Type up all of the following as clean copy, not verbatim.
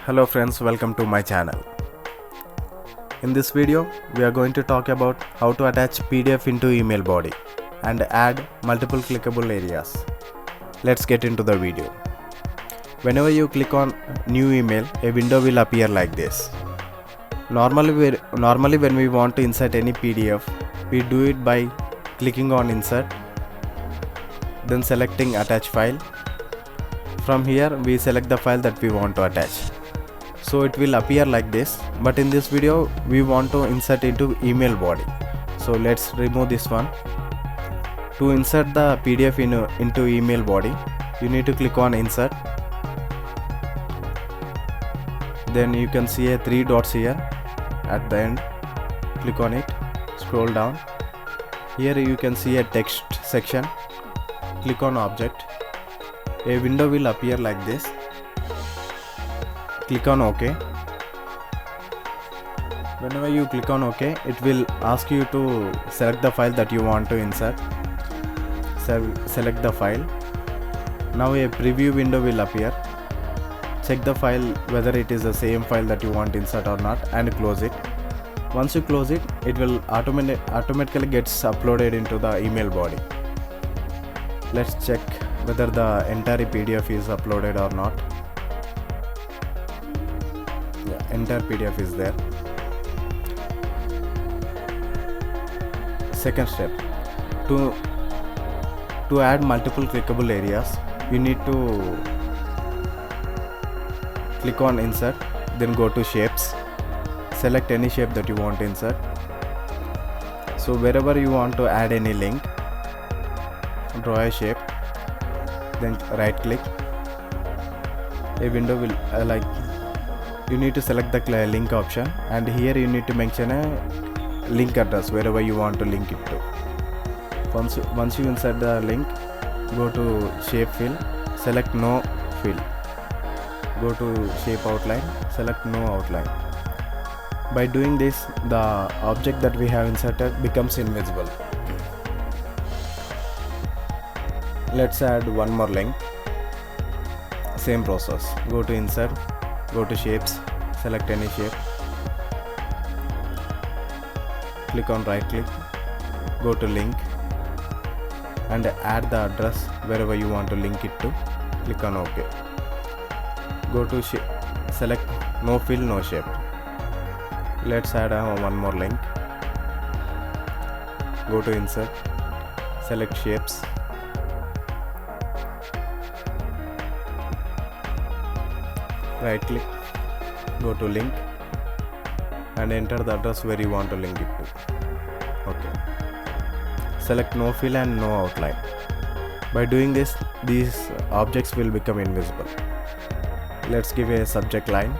Hello friends, welcome to my channel. In this video, we are going to talk about how to attach PDF into email body and add multiple clickable areas. Let's get into the video. Whenever you click on new email, a window will appear like this. Normally when we want to insert any PDF, we do it by clicking on insert, then selecting attach file. From here we select the file that we want to attach. So it will appear like this, but in this video we want to insert into email body. So let's remove this one. To insert the PDF into email body, you need to click on insert. Then you can see a 3 dots here at the end. Click on it, scroll down. Here you can see a text section. Click on object. A window will appear like this. Click on OK. Whenever you click on OK, it will ask you to select the file that you want to insert. Select the file. Now a preview window will appear. Check the file whether it is the same file that you want to insert or not and close it. Once you close it, it will automatically gets uploaded into the email body. Let's check whether the entire PDF is uploaded or not. Yeah, entire PDF is there. Second step, to add multiple clickable areas, you need to click on insert, then go to shapes. Select any shape that you want to insert. So wherever you want to add any link, draw a shape, then right click. A window will you need to select the link option, and here you need to mention a link address wherever you want to link it to. Once you insert the link, go to shape fill, select no fill. Go to shape outline, select no outline. By doing this, the object that we have inserted becomes invisible. Let's add one more link. Same process. Go to insert, go to shapes, select any shape. Click on right click, go to link and add the address wherever you want to link it to. Click on OK. Go to select no fill, no shape. Let's add one more link. Go to insert, select shapes. Right click, go to link and enter the address where you want to link it to. Okay. Select no fill and no outline. By doing this, these objects will become invisible. Let's give a subject line.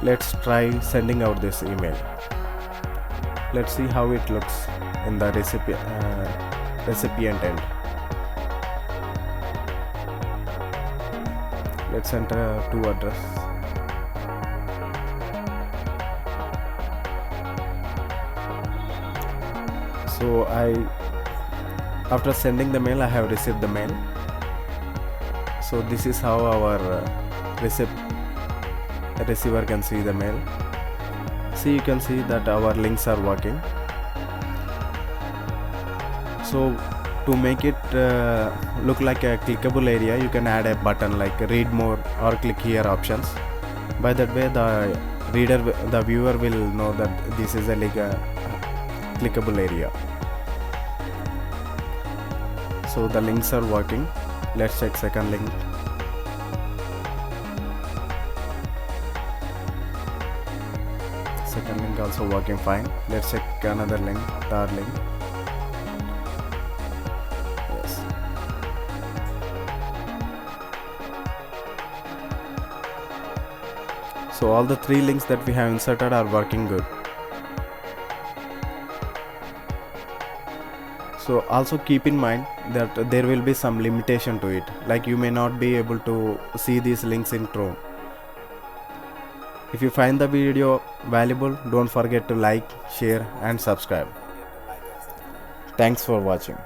Let's try sending out this email. Let's see how it looks in the recipient end. Let's enter to address. So after sending the mail, I have received the mail. So this is how our receiver can see the mail. See, you can see that our links are working. So to make it look like a clickable area, you can add a button like read more or click here options. By that way, the viewer will know that this is a clickable area. So the links are working. Let's check second link. Second link also working fine. Let's check another link, third link. Yes. So all the 3 links that we have inserted are working good. So also keep in mind that there will be some limitation to it, like you may not be able to see these links in Chrome. If you find the video valuable, don't forget to like, share and subscribe. Thanks for watching.